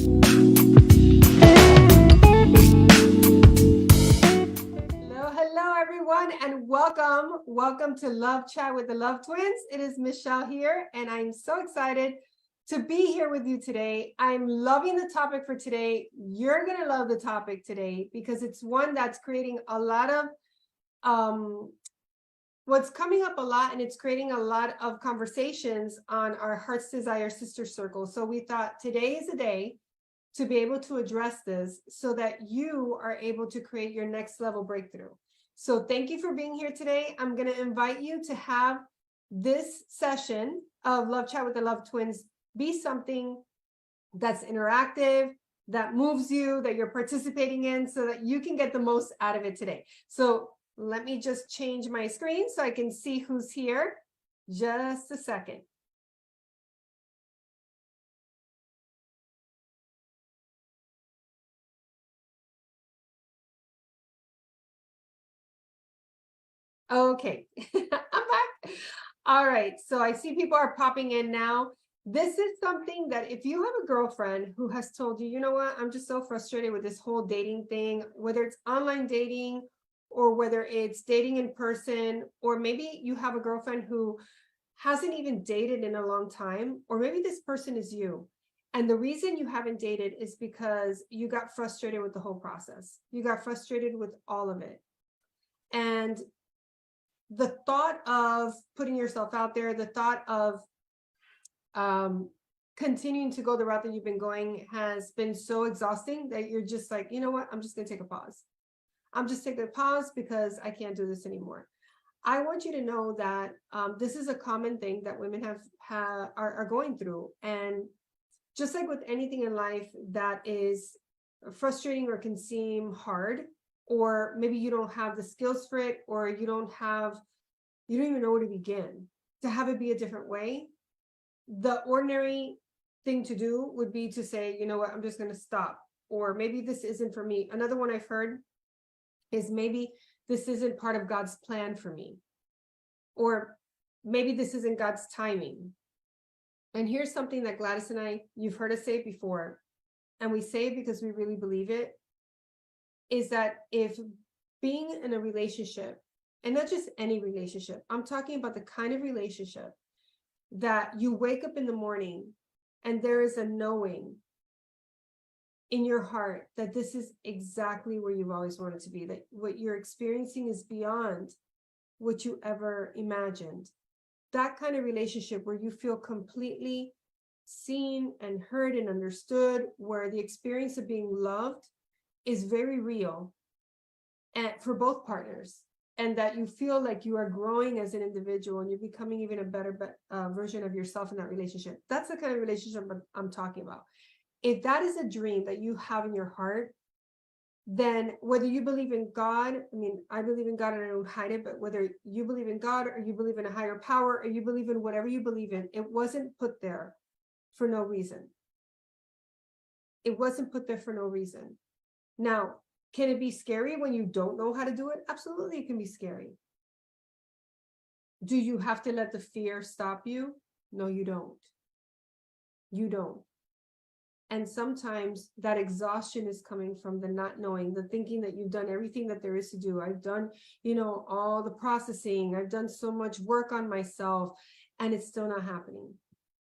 Hello, everyone, and welcome to Love Chat with the Love Twins. It is Michelle here, and I'm so excited to be here with you today. I'm loving the topic for today. You're going to love the topic today because it's one that's creating a lot of what's coming up a lot, and it's creating a lot of conversations on our Heart's Desire Sister Circle. So we thought today is a day to be able to address this so that you are able to create your next level breakthrough. So thank you for being here today. I'm going to invite you to have this session of Love Chat with the Love Twins be something that's interactive, that moves you, that you're participating in, so that you can get the most out of it today. So let me just change my screen so I can see who's here. Just a second. Okay, I'm back. All right, so I see people are popping in now. This is something that if you have a girlfriend who has told you, you know what, I'm just so frustrated with this whole dating thing, whether it's online dating or whether it's dating in person, or maybe you have a girlfriend who hasn't even dated in a long time, or maybe this person is you. And the reason you haven't dated is because you got frustrated with the whole process. You got frustrated with all of it. And the thought of putting yourself out there, the thought of continuing to go the route that you've been going has been so exhausting that you're just like, you know what, I'm just going to take a pause. I'm just taking a pause because I can't do this anymore. I want you to know that this is a common thing that women are going through. And just like with anything in life that is frustrating or can seem hard, or maybe you don't have the skills for it, or you don't even know where to begin to have it be a different way. The ordinary thing to do would be to say, you know what, I'm just going to stop. Or maybe this isn't for me. Another one I've heard is maybe this isn't part of God's plan for me. Or maybe this isn't God's timing. And here's something that Gladys and I, you've heard us say before, and we say it because we really believe it, is that if being in a relationship, and not just any relationship, I'm talking about the kind of relationship that you wake up in the morning and there is a knowing in your heart that this is exactly where you've always wanted to be, that what you're experiencing is beyond what you ever imagined. That kind of relationship where you feel completely seen and heard and understood, where the experience of being loved is very real and for both partners, and that you feel like you are growing as an individual and you're becoming even a better version of yourself in that relationship. That's the kind of relationship I'm talking about. If that is a dream that you have in your heart, then whether you believe in God, I mean, I believe in God and I don't hide it, but whether you believe in God or you believe in a higher power or you believe in whatever you believe in, it wasn't put there for no reason. It wasn't put there for no reason. Now, can it be scary when you don't know how to do it? Absolutely, it can be scary. Do you have to let the fear stop you? No, you don't. You don't. And sometimes that exhaustion is coming from the not knowing, the thinking that you've done everything that there is to do. I've done, all the processing. I've done so much work on myself, and it's still not happening.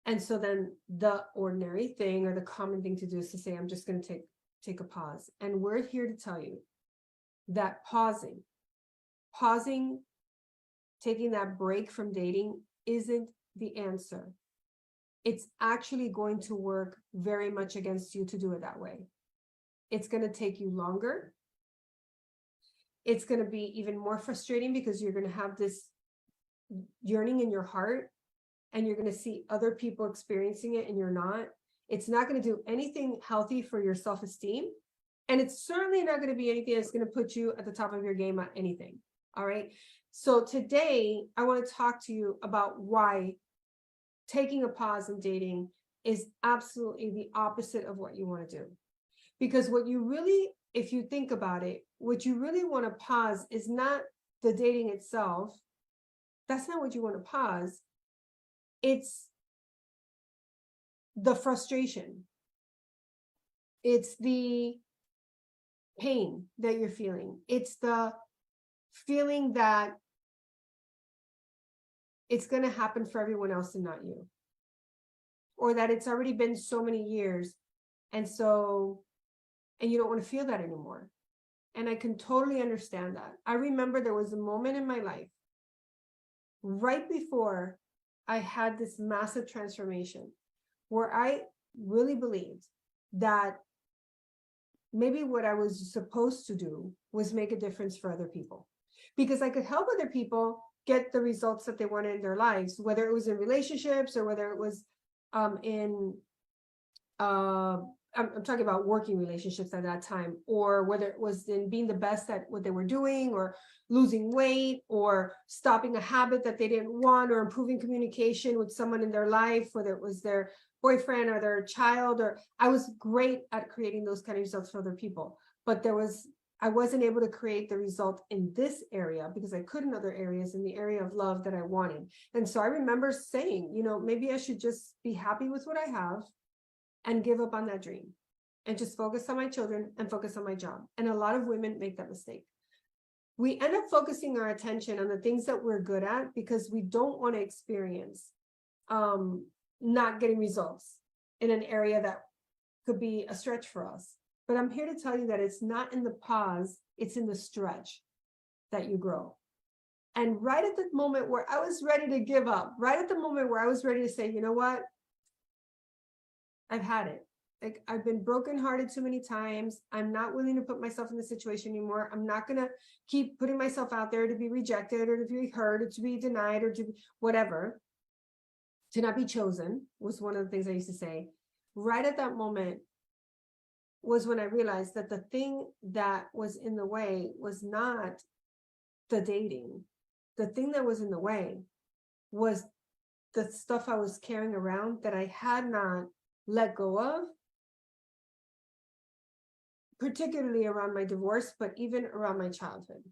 And so then the ordinary thing or the common thing to do is to say, I'm just going to take a pause. And we're here to tell you that pausing, taking that break from dating isn't the answer. It's actually going to work very much against you to do it that way. It's going to take you longer. It's going to be even more frustrating because you're going to have this yearning in your heart and you're going to see other people experiencing it and you're not. It's not going to do anything healthy for your self-esteem. And it's certainly not going to be anything that's going to put you at the top of your game at anything. All right. So today I want to talk to you about why taking a pause in dating is absolutely the opposite of what you want to do. Because what you really, if you think about it, what you really want to pause is not the dating itself. That's not what you want to pause. It's the frustration. It's the pain that you're feeling. It's the feeling that it's going to happen for everyone else and not you. Or that it's already been so many years. And you don't want to feel that anymore. And I can totally understand that. I remember there was a moment in my life right before I had this massive transformation where I really believed that maybe what I was supposed to do was make a difference for other people, because I could help other people get the results that they wanted in their lives, whether it was in relationships or whether it was I'm talking about working relationships at that time, or whether it was in being the best at what they were doing, or losing weight, or stopping a habit that they didn't want, or improving communication with someone in their life, whether it was their boyfriend or their child. Or I was great at creating those kind of results for other people, but I wasn't able to create the result in this area because I could in other areas, in the area of love that I wanted. And so I remember saying, maybe I should just be happy with what I have and give up on that dream and just focus on my children and focus on my job. And a lot of women make that mistake. We end up focusing our attention on the things that we're good at because we don't want to experience not getting results in an area that could be a stretch for us. But I'm here to tell you that it's not in the pause, it's in the stretch that you grow. And right at the moment where I was ready to give up, right at the moment where I was ready to say, you know what? I've had it. Like, I've been brokenhearted too many times. I'm not willing to put myself in this situation anymore. I'm not going to keep putting myself out there to be rejected or to be hurt or to be denied or to be whatever. To not be chosen was one of the things I used to say. Right at that moment was when I realized that the thing that was in the way was not the dating. The thing that was in the way was the stuff I was carrying around that I had not let go of, particularly around my divorce, but even around my childhood.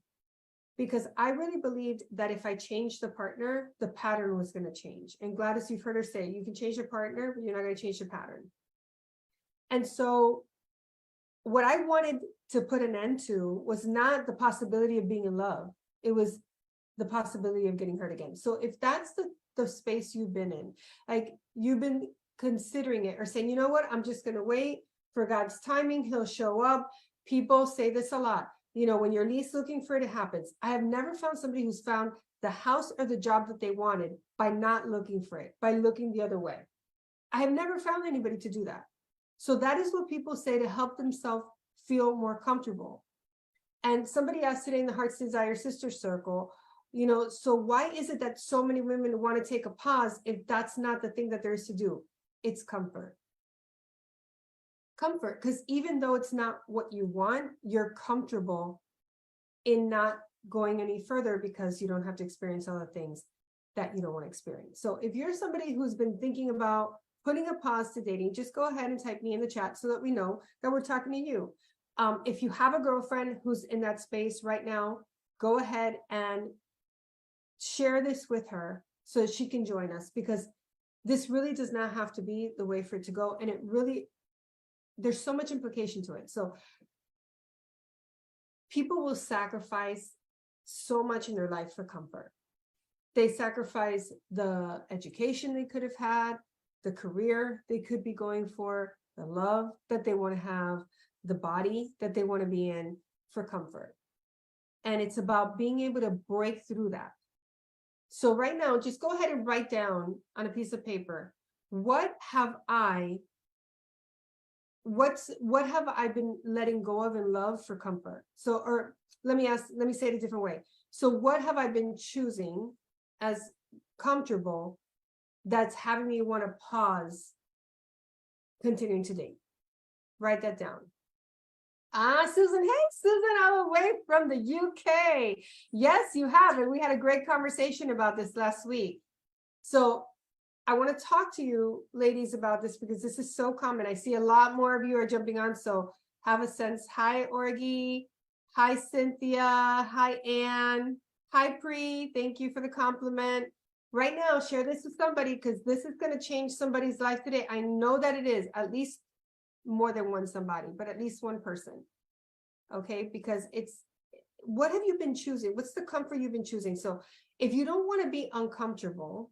Because I really believed that if I changed the partner, the pattern was going to change. And Gladys, you've heard her say, you can change your partner, but you're not going to change the pattern. And so what I wanted to put an end to was not the possibility of being in love. It was the possibility of getting hurt again. So if that's the space you've been in, like you've been considering it or saying, you know what, I'm just going to wait for God's timing. He'll show up. People say this a lot. When you're least looking for it, it happens. I have never found somebody who's found the house or the job that they wanted by not looking for it, by looking the other way. I have never found anybody to do that. So that is what people say to help themselves feel more comfortable. And somebody asked today in the Heart's Desire Sister Circle, so why is it that so many women want to take a pause if that's not the thing that there is to do? It's comfort. Comfort, because even though it's not what you want, you're comfortable in not going any further because you don't have to experience all the things that you don't want to experience. So if you're somebody who's been thinking about putting a pause to dating, just go ahead and type me in the chat so that we know that we're talking to you. If you have a girlfriend who's in that space right now, go ahead and share this with her so she can join us, because this really does not have to be the way for it to go. And there's so much implication to it. So people will sacrifice so much in their life for comfort. They sacrifice the education they could have had, the career they could be going for, the love that they want to have, the body that they want to be in for comfort. And it's about being able to break through that. So right now, just go ahead and write down on a piece of paper, what have I been letting go of in love for comfort? So, or let me say it a different way. So what have I been choosing as comfortable that's having me want to pause continuing to date? Write that down. Susan, hey, Susan, all the way from the UK. Yes, you have. And we had a great conversation about this last week. So I want to talk to you ladies about this because this is so common. I see a lot more of you are jumping on. So have a sense. Hi, Orgy. Hi, Cynthia. Hi, Anne. Hi, Pri. Thank you for the compliment. Right now, share this with somebody because this is going to change somebody's life today. I know that it is. At least more than one somebody, but at least one person. Okay, because it's, what have you been choosing? What's the comfort you've been choosing? So if you don't want to be uncomfortable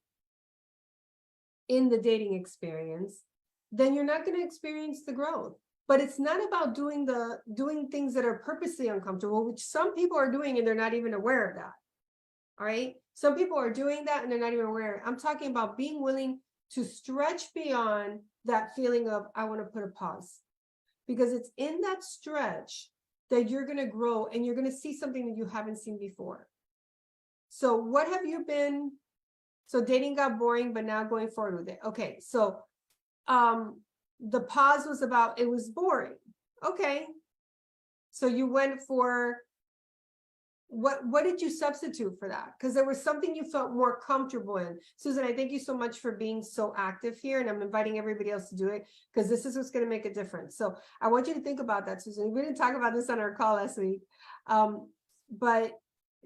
in the dating experience, then you're not going to experience the growth. But it's not about doing things that are purposely uncomfortable, which some people are doing and they're not even aware of that. All right. Some people are doing that and they're not even aware. I'm talking about being willing to stretch beyond that feeling of, I want to put a pause, because it's in that stretch that you're going to grow and you're going to see something that you haven't seen before. So what have you been? So dating got boring, but now going forward with it. Okay. So, the pause was about, it was boring. Okay. So you went for, what did you substitute for that? Because there was something you felt more comfortable in. Susan, I thank you so much for being so active here, and I'm inviting everybody else to do it, because this is what's going to make a difference. So I want you to think about that, Susan. We didn't talk about this on our call last week, but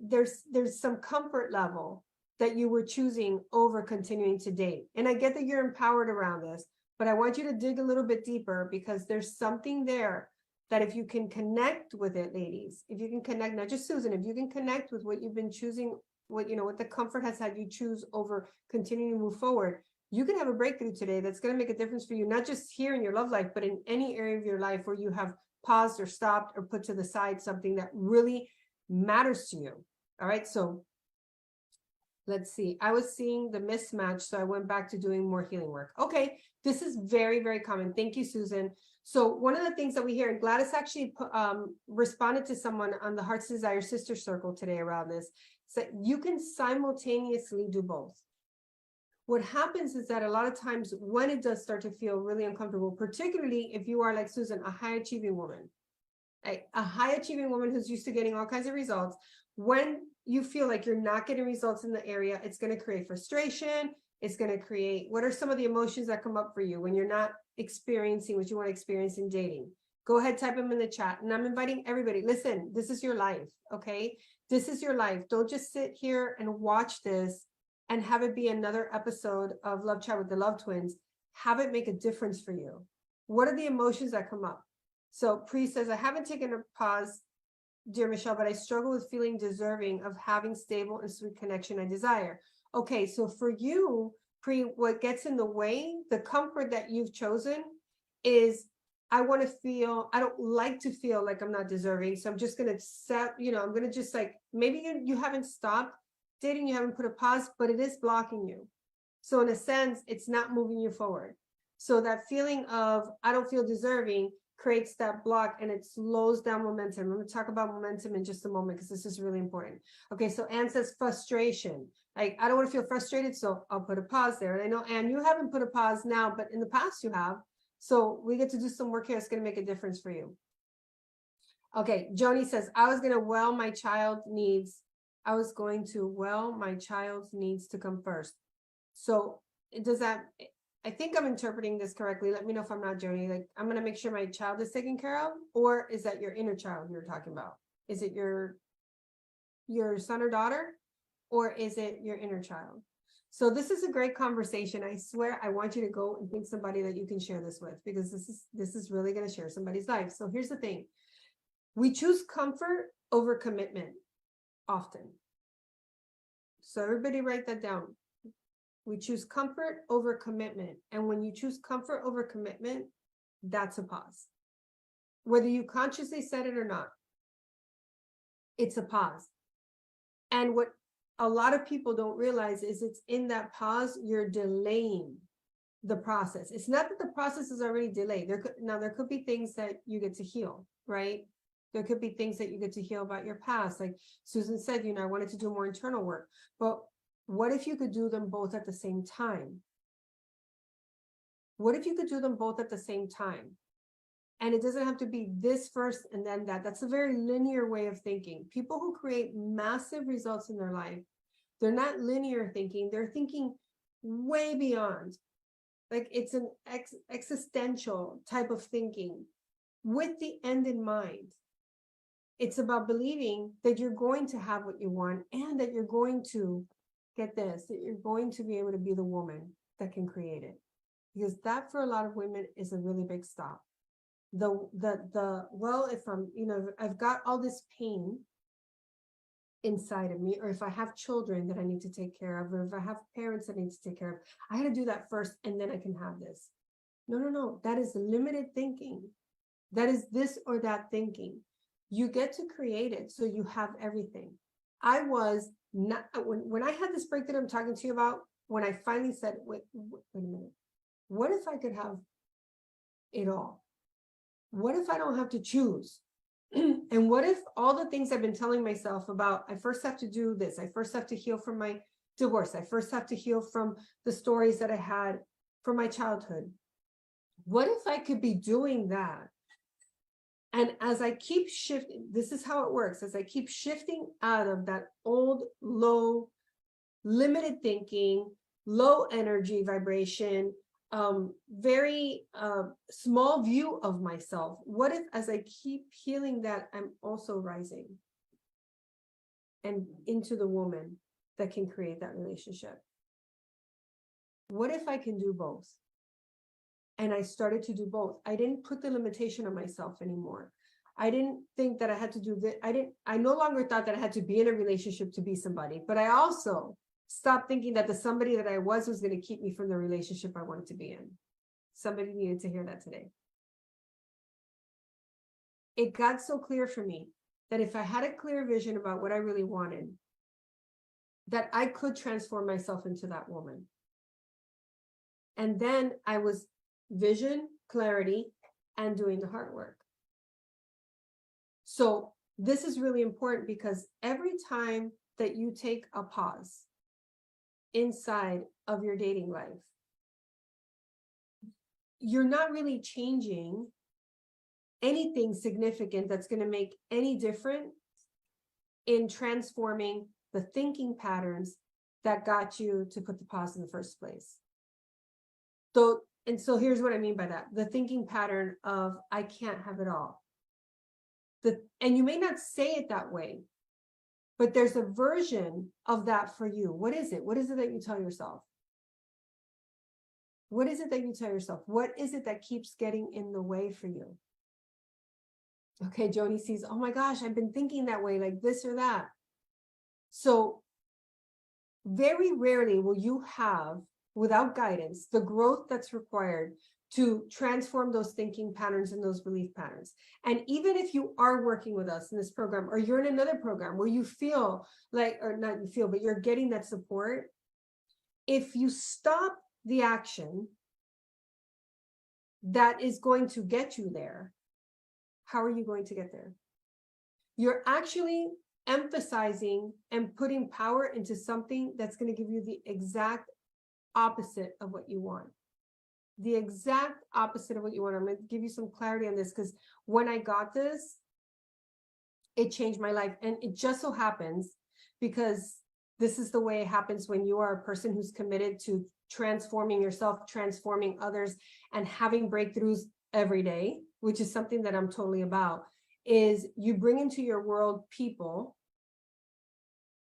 there's some comfort level that you were choosing over continuing to date. And I get that you're empowered around this, but I want you to dig a little bit deeper, because there's something there that if you can connect with it, ladies, if you can connect, not just Susan, if you can connect with what you've been choosing, what the comfort has had you choose over continuing to move forward, you can have a breakthrough today that's going to make a difference for you, not just here in your love life, but in any area of your life where you have paused or stopped or put to the side something that really matters to you. All right. So let's see. I was seeing the mismatch, so I went back to doing more healing work. Okay. This is very, very common. Thank you, Susan. So one of the things that we hear, and Gladys actually responded to someone on the Heart's Desire Sister Circle today around this, is that you can simultaneously do both. What happens is that a lot of times when it does start to feel really uncomfortable, particularly if you are like Susan, a high achieving woman, a high achieving woman who's used to getting all kinds of results, when you feel like you're not getting results in the area, it's going to create frustration. It's going to create, what are some of the emotions that come up for you when you're not experiencing what you want to experience in dating? Go ahead, type them in the chat. And I'm inviting everybody, listen, this is your life, okay? This is your life. Don't just sit here and watch this and have it be another episode of Love Chat with the Love Twins. Have it make a difference for you. What are the emotions that come up? So Pri says, I haven't taken a pause, dear Michelle, but I struggle with feeling deserving of having stable and sweet connection I desire. Okay, so for you, Pri, what gets in the way, the comfort that you've chosen is, I want to feel, I don't like to feel like I'm not deserving. So I'm just going to set, I'm going to just like, maybe you haven't stopped dating, you haven't put a pause, but it is blocking you. So in a sense, it's not moving you forward. So that feeling of, I don't feel deserving, creates that block and it slows down momentum. I'm going to talk about momentum in just a moment, because this is really important. Okay, so Anne says frustration. Like, I don't want to feel frustrated, so I'll put a pause there. And I know, Anne, you haven't put a pause now, but in the past you have. So we get to do some work here. It's going to make a difference for you. Okay, Joni says, I was going to my child's needs to come first. So does that, I think I'm interpreting this correctly. Let me know if I'm not, Joni. Like, I'm going to make sure my child is taken care of, or is that your inner child you're talking about? Is it your son or daughter, or is it your inner child? So this is a great conversation. I swear, I want you to go and think somebody that you can share this with, because this is really going to share somebody's life. So here's the thing. We choose comfort over commitment often. So everybody write that down. We choose comfort over commitment. And when you choose comfort over commitment, that's a pause. Whether you consciously said it or not, it's a pause. And what a lot of people don't realize is it's in that pause, you're delaying the process. It's not that the process is already delayed. There could be things that you get to heal, right? There could be things that you get to heal about your past. Like Susan said, I wanted to do more internal work, but what if you could do them both at the same time? What if you could do them both at the same time? And it doesn't have to be this first and then that. That's a very linear way of thinking. People who create massive results in their life, they're not linear thinking. They're thinking way beyond. Like, it's an existential type of thinking with the end in mind. It's about believing that you're going to have what you want, and that you're going to get this, that you're going to be able to be the woman that can create it. Because that, for a lot of women, is a really big stop. well, if I'm, I've got all this pain inside of me, or if I have children that I need to take care of, or if I have parents that I need to take care of, I got to do that first and then I can have this. No. That is limited thinking. That is this or that thinking. You get to create it so you have everything. I was not, when I had this break that I'm talking to you about, when I finally said, wait a minute, what if I could have it all? What if I don't have to choose? And what if all the things I've been telling myself about, I first have to do this, I first have to heal from my divorce, I first have to heal from the stories that I had from my childhood. What if I could be doing that? And as I keep shifting, this is how it works, as I keep shifting out of that old, low, limited thinking, low energy vibration, very small view of myself. What if, as I keep healing that, I'm also rising and into the woman that can create that relationship? What if I can do both? And I started to do both. I didn't put the limitation on myself anymore. I didn't think that I had to do this. I no longer thought that I had to be in a relationship to be somebody, but I also stopped thinking that the somebody that I was going to keep me from the relationship I wanted to be in. Somebody needed to hear that today. It got so clear for me that if I had a clear vision about what I really wanted, that I could transform myself into that woman. And then I was vision, clarity, and doing the hard work. So this is really important because every time that you take a pause inside of your dating life, you're not really changing anything significant that's going to make any difference in transforming the thinking patterns that got you to put the pause in the first place. So here's what I mean by that. The thinking pattern of, I can't have it all. And you may not say it that way, but there's a version of that for you. What is it? What is it that you tell yourself? What is it that you tell yourself? What is it that keeps getting in the way for you? Okay, Joni sees, oh my gosh, I've been thinking that way, like this or that. So very rarely will you have, without guidance, the growth that's required to transform those thinking patterns and those belief patterns. And even if you are working with us in this program, or you're in another program where you feel like, or not you feel, but you're getting that support, if you stop the action that is going to get you there, how are you going to get there? You're actually emphasizing and putting power into something that's going to give you the exact opposite of what you want. The exact opposite of what you want. I'm going to give you some clarity on this, because when I got this, it changed my life. And it just so happens, because this is the way it happens when you are a person who's committed to transforming yourself, transforming others, and having breakthroughs every day, which is something that I'm totally about, is you bring into your world people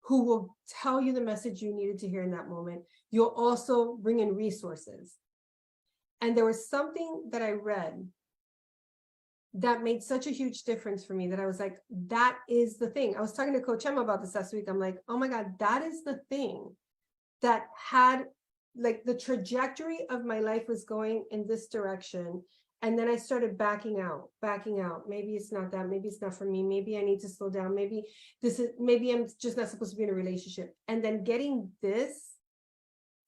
who will tell you the message you needed to hear in that moment. You'll also bring in resources. And there was something that I read that made such a huge difference for me, that I was like, that is the thing. I was talking to Coach Emma about this last week. I'm like, oh my God, that is the thing that had, like, the trajectory of my life was going in this direction. And then I started backing out. Maybe it's not that, maybe it's not for me. Maybe I need to slow down. Maybe I'm just not supposed to be in a relationship. And then getting this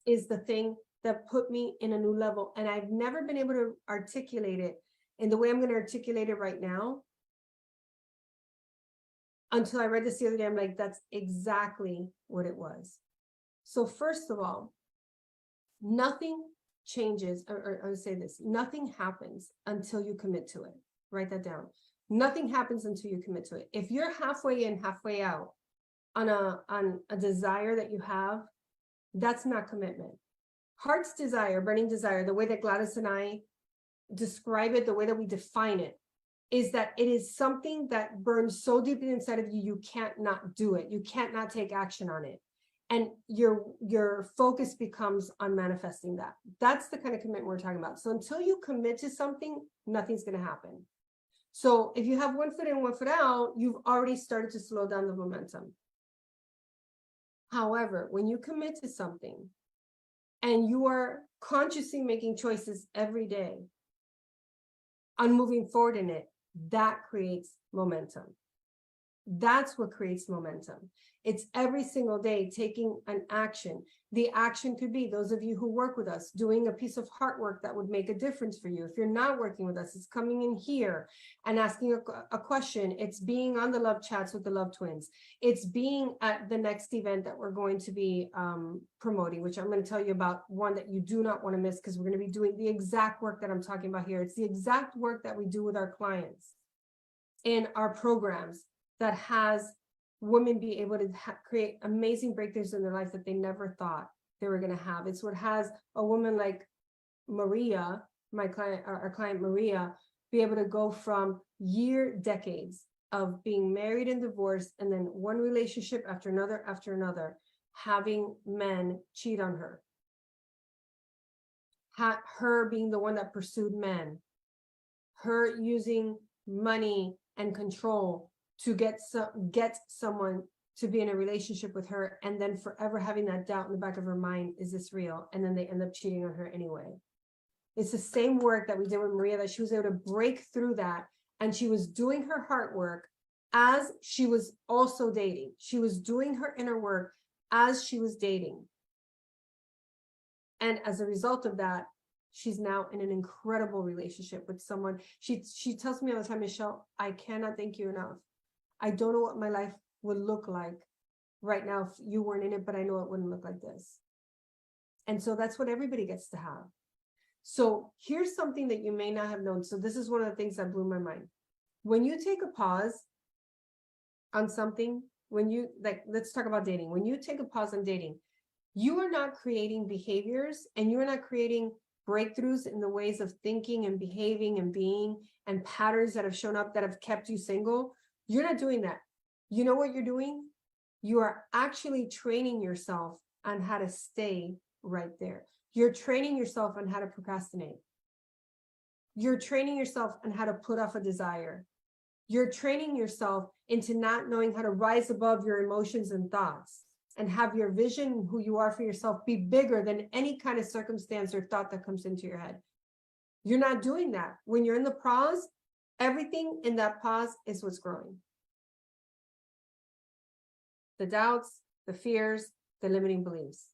is the thing that put me in a new level. And I've never been able to articulate it in the way I'm going to articulate it right now. Until I read this the other day, I'm like, that's exactly what it was. So first of all, nothing changes, or I would say this, nothing happens until you commit to it. Write that down. Nothing happens until you commit to it. If you're halfway in, halfway out on a desire that you have, that's not commitment. Heart's desire, burning desire, the way that Gladys and I describe it, the way that we define it, is that it is something that burns so deeply inside of you, you can't not do it. You can't not take action on it. And your focus becomes on manifesting that. That's the kind of commitment we're talking about. So until you commit to something, nothing's going to happen. So if you have 1 foot in, 1 foot out, you've already started to slow down the momentum. However, when you commit to something and you are consciously making choices every day on moving forward in it, that creates momentum. That's what creates momentum. It's every single day taking an action. The action could be, those of you who work with us, doing a piece of heart work that would make a difference for you. If you're not working with us, it's coming in here and asking a question. It's being on the love chats with the love twins. It's being at the next event that we're going to be promoting, which I'm going to tell you about, one that you do not want to miss, because we're going to be doing the exact work that I'm talking about here. It's the exact work that we do with our clients in our programs, that has women be able to create amazing breakthroughs in their life that they never thought they were going to have. It's what has a woman like Maria, my client, our client Maria, be able to go from decades of being married and divorced, and then one relationship after another, having men cheat on her. Her being the one that pursued men. Her using money and control to get someone to be in a relationship with her, and then forever having that doubt in the back of her mind, is this real? And then they end up cheating on her anyway. It's the same work that we did with Maria, that she was able to break through that, and she was doing her heart work as she was also dating. She was doing her inner work as she was dating. And as a result of that, she's now in an incredible relationship with someone. She tells me all the time, Michelle, I cannot thank you enough. I don't know what my life would look like right now if you weren't in it, but I know it wouldn't look like this. And so that's what everybody gets to have. So here's something that you may not have known. So this is one of the things that blew my mind. When you take a pause on something, let's talk about dating. When you take a pause on dating, you are not creating behaviors, and you are not creating breakthroughs in the ways of thinking and behaving and being, and patterns that have shown up that have kept you single. You're not doing that. You know what you're doing? You are actually training yourself on how to stay right there. You're training yourself on how to procrastinate. You're training yourself on how to put off a desire. You're training yourself into not knowing how to rise above your emotions and thoughts, and have your vision, who you are for yourself, be bigger than any kind of circumstance or thought that comes into your head. You're not doing that. When you're in the pause, everything in that pause is what's growing. The doubts, the fears, the limiting beliefs.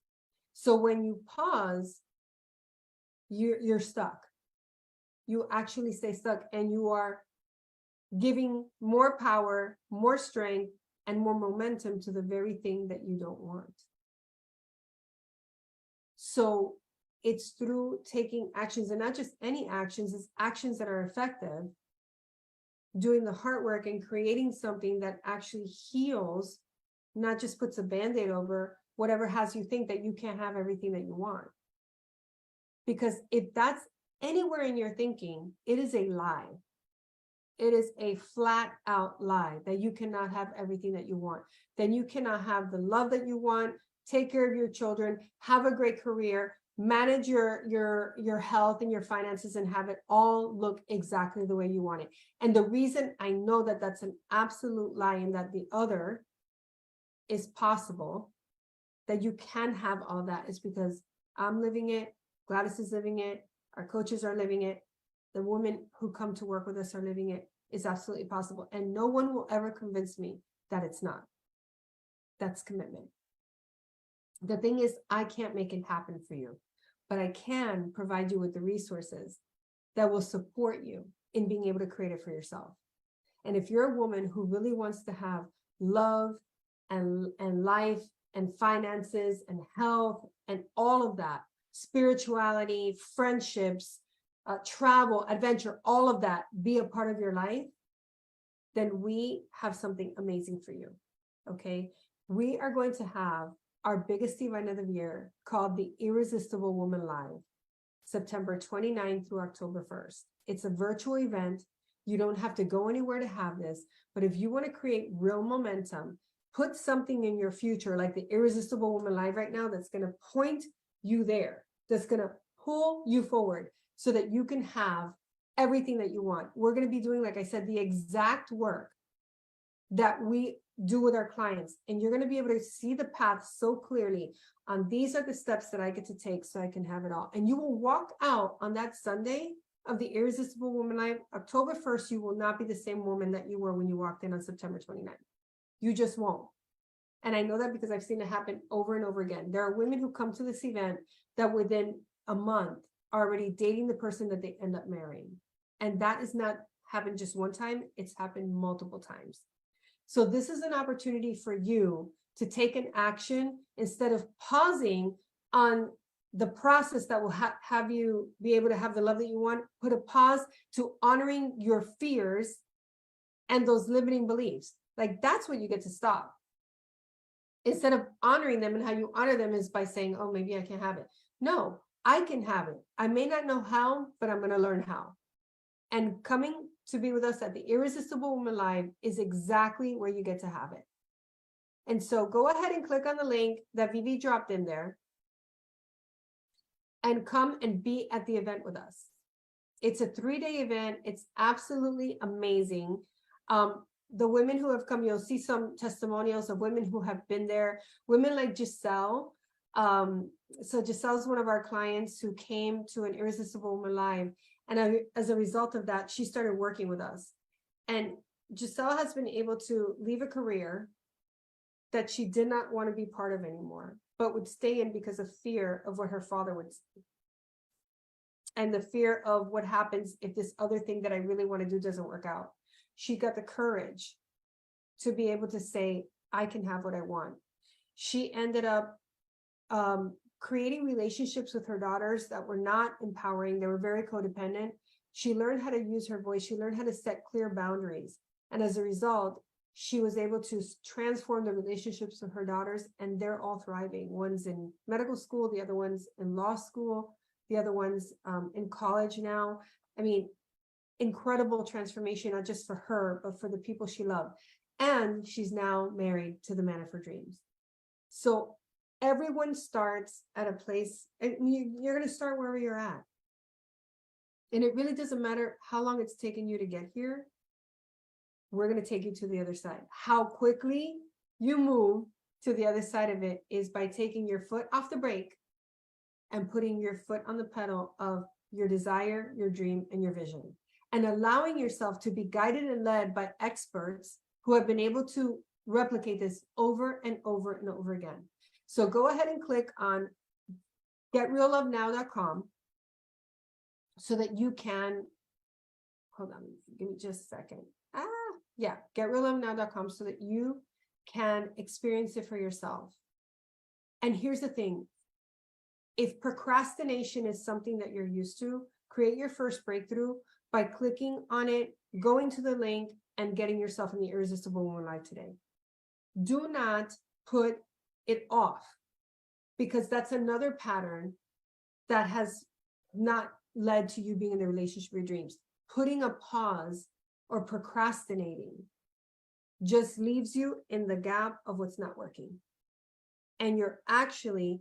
So when you pause, you're stuck. You actually stay stuck, and you are giving more power, more strength, and more momentum to the very thing that you don't want. So it's through taking actions, and not just any actions, it's actions that are effective, doing the heart work and creating something that actually heals, not just puts a Band-Aid over whatever has you think that you can't have everything that you want. Because if that's anywhere in your thinking, it is a lie. It is a flat out lie that you cannot have everything that you want. Then you cannot have the love that you want, take care of your children, have a great career, manage your health and your finances, and have it all look exactly the way you want it. And the reason I know that that's an absolute lie, and that the other is possible, that you can have all that, is because I'm living it, Gladys is living it, our coaches are living it, the women who come to work with us are living it. It's absolutely possible. And no one will ever convince me that it's not. That's commitment. The thing is, I can't make it happen for you, but I can provide you with the resources that will support you in being able to create it for yourself. And if you're a woman who really wants to have love and life and finances and health and all of that, spirituality, friendships, travel, adventure, all of that be a part of your life, then we have something amazing for you. Okay. We are going to have our biggest event of the year, called the Irresistible Woman Live, September 29th through October 1st. It's a virtual event. You don't have to go anywhere to have this, but if you want to create real momentum, put something in your future, like the Irresistible Woman Live right now, that's going to point you there, that's going to pull you forward so that you can have everything that you want. We're going to be doing, like I said, the exact work that we do with our clients. And you're going to be able to see the path so clearly on these are the steps that I get to take so I can have it all. And you will walk out on that Sunday of the Irresistible Woman Live, October 1st, you will not be the same woman that you were when you walked in on September 29th. You just won't. And I know that because I've seen it happen over and over again. There are women who come to this event that within a month are already dating the person that they end up marrying. And that is not happened just one time, it's happened multiple times. So this is an opportunity for you to take an action instead of pausing on the process that will have you be able to have the love that you want. Put a pause to honoring your fears and those limiting beliefs. Like that's what you get to stop. Instead of honoring them, and how you honor them is by saying, oh, maybe I can't have it. No, I can have it. I may not know how, but I'm going to learn how. And coming to be with us at the Irresistible Woman Live is exactly where you get to have it. And so go ahead and click on the link that Vivi dropped in there and come and be at the event with us. It's a 3-day event. It's absolutely amazing. The women who have come, you'll see some testimonials of women who have been there, women like Giselle. So Giselle's one of our clients who came to an Irresistible Woman Live. And as a result of that, she started working with us. And Giselle has been able to leave a career that she did not want to be part of anymore, but would stay in because of fear of what her father would say. And the fear of what happens if this other thing that I really want to do doesn't work out. She got the courage to be able to say, I can have what I want. She ended up creating relationships with her daughters that were not empowering. They were very codependent. She learned how to use her voice. She learned how to set clear boundaries. And as a result, she was able to transform the relationships with her daughters, and they're all thriving. One's in medical school, the other one's in law school, the other one's in college now. I mean, incredible transformation, not just for her, but for the people she loved. And she's now married to the man of her dreams. So everyone starts at a place, and you're going to start wherever you're at. And it really doesn't matter how long it's taken you to get here. We're going to take you to the other side. How quickly you move to the other side of it is by taking your foot off the brake and putting your foot on the pedal of your desire, your dream, and your vision, and allowing yourself to be guided and led by experts who have been able to replicate this over and over and over again. So go ahead and click on getreallovenow.com so that you can, hold on, give me just a second. Getreallovenow.com so that you can experience it for yourself. And here's the thing. If procrastination is something that you're used to, create your first breakthrough by clicking on it, going to the link, and getting yourself in the Irresistible Woman Live today. Do not put it off, because that's another pattern that has not led to you being in the relationship of your dreams. Putting a pause or procrastinating just leaves you in the gap of what's not working. And you're actually,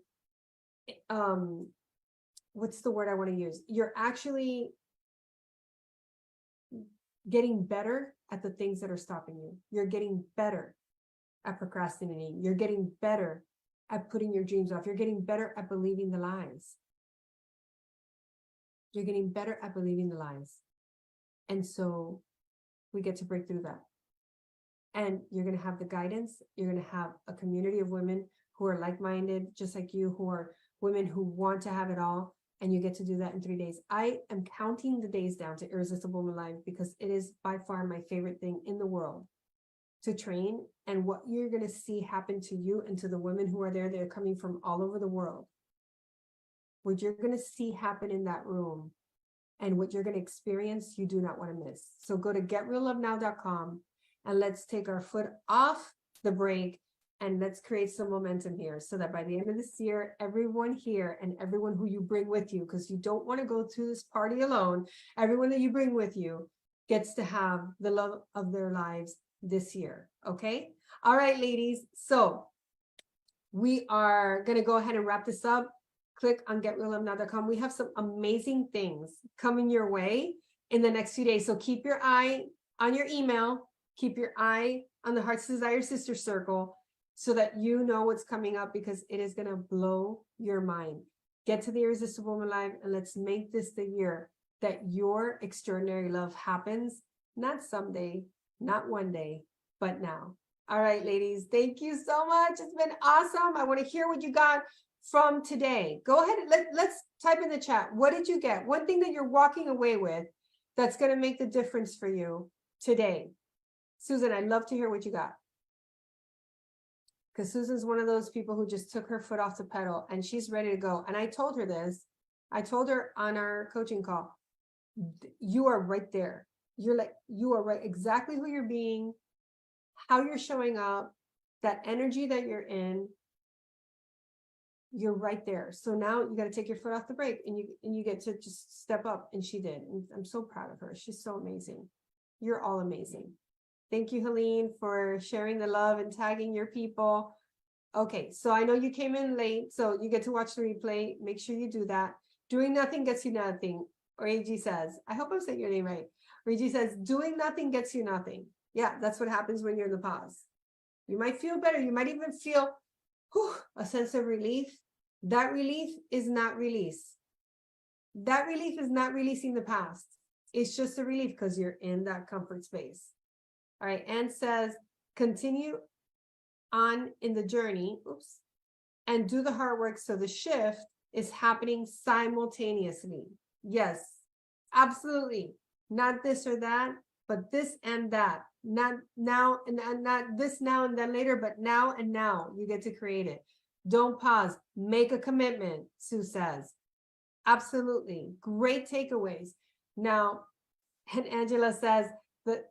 what's the word I want to use? You're actually getting better at the things that are stopping you. You're getting better at procrastinating. You're getting better at putting your dreams off. You're getting better at believing the lies. You're getting better at believing the lies. And so we get to break through that. And you're going to have the guidance. You're going to have a community of women who are like-minded, just like you, who are women who want to have it all. And you get to do that in 3 days. I am counting the days down to Irresistible Woman Live because it is by far my favorite thing in the world to train. And what you're going to see happen to you and to the women who are there, they're coming from all over the world. What you're going to see happen in that room and what you're going to experience, you do not want to miss. So go to getreallovenow.com and let's take our foot off the brake and let's create some momentum here so that by the end of this year, everyone here and everyone who you bring with you, because you don't want to go to this party alone, everyone that you bring with you gets to have the love of their lives this year. Okay. All right, ladies. So we are going to go ahead and wrap this up. Click on getreallove.com. We have some amazing things coming your way in the next few days. So keep your eye on your email. Keep your eye on the Heart's Desire Sister Circle so that you know what's coming up, because it is going to blow your mind. Get to the Irresistible Woman Live, and let's make this the year that your extraordinary love happens. Not someday, not one day, but now. All right, ladies, thank you so much. It's been awesome. I want to hear what you got from today. Go ahead and let's type in the chat. What did you get? One thing that you're walking away with that's going to make the difference for you today. Susan, I'd love to hear what you got. Because Susan's one of those people who just took her foot off the pedal and she's ready to go. And I told her this. I told her on our coaching call, you are right there. You are right exactly who you're being, how you're showing up, that energy that you're in, you're right there. So now you got to take your foot off the brake and you get to just step up. And she did. And I'm so proud of her. She's so amazing. You're all amazing. Thank you, Helene, for sharing the love and tagging your people. Okay, so I know you came in late, so you get to watch the replay. Make sure you do that. Doing nothing gets you nothing. Or AG says, I hope I'm saying your name right. Reggie says, doing nothing gets you nothing. Yeah, that's what happens when you're in the pause. You might feel better. You might even feel a sense of relief. That relief is not release. That relief is not releasing the past. It's just a relief because you're in that comfort space. All right, Anne says, continue on in the journey, and do the hard work so the shift is happening simultaneously. Yes, absolutely. Not this or that, but this and that. Not now and not this now and then later, but now and now. You get to create it. Don't pause. Make a commitment, Sue says. Absolutely. Great takeaways. Now, and Angela says that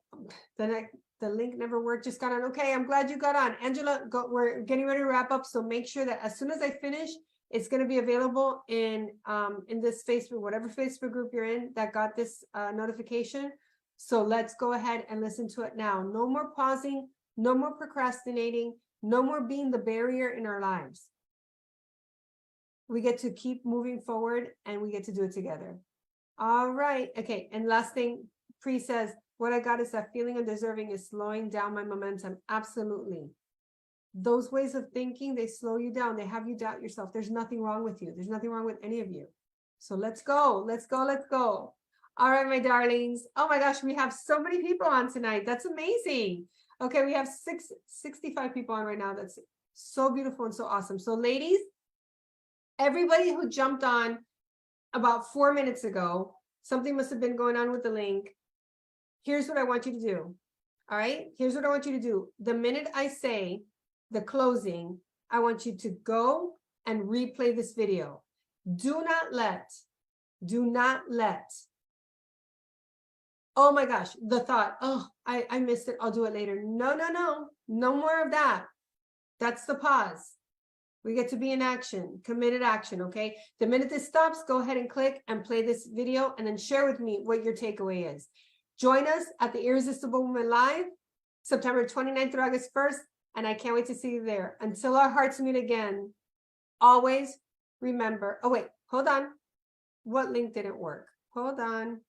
the link never worked, just got on. Okay, I'm glad you got on. Angela, we're getting ready to wrap up. So make sure that as soon as I finish, it's going to be available in this Facebook, whatever Facebook group you're in that got this notification. So let's go ahead and listen to it now. No more pausing, no more procrastinating, no more being the barrier in our lives. We get to keep moving forward and we get to do it together. All right. Okay. And last thing, Pre says, what I got is that feeling undeserving is slowing down my momentum. Absolutely. Those ways of thinking, they slow you down. They have you doubt yourself. There's nothing wrong with you. There's nothing wrong with any of you. So let's go. Let's go. Let's go. All right, my darlings. Oh my gosh, we have so many people on tonight. That's amazing. Okay, we have 65 people on right now. That's so beautiful and so awesome. So ladies, everybody who jumped on about 4 minutes ago, something must have been going on with the link. Here's what I want you to do. All right, here's what I want you to do. The minute I say the closing, I want you to go and replay this video. Do not let, oh my gosh, the thought, oh, I missed it, I'll do it later. No more of that. That's the pause. We get to be in action, committed action, okay? The minute this stops, go ahead and click and play this video and then share with me what your takeaway is. Join us at the Irresistible Woman Live, September 29th through August 1st, and I can't wait to see you there. Until our hearts meet again, always remember, oh wait, hold on. What link didn't work? Hold on.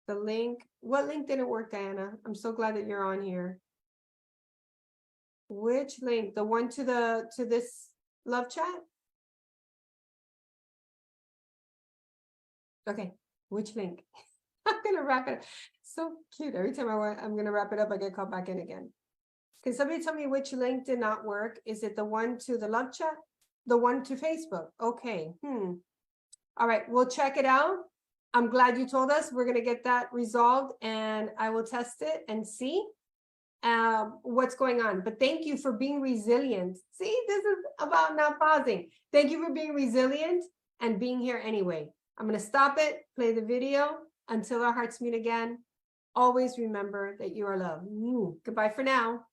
The link, what link didn't work, Diana? I'm so glad that you're on here. Which link? The one to this love chat? Okay, which link? I'm gonna wrap it up. So cute. Every time I'm gonna wrap it up, I get called back in again. Can somebody tell me which link did not work? Is it the one to the love chat? The one to Facebook? Okay. All right, we'll check it out. I'm glad you told us. We're gonna get that resolved and I will test it and see what's going on. But thank you for being resilient. See, this is about not pausing. Thank you for being resilient and being here anyway. I'm gonna stop it, play the video. Until our hearts meet again, always remember that you are loved. Goodbye for now.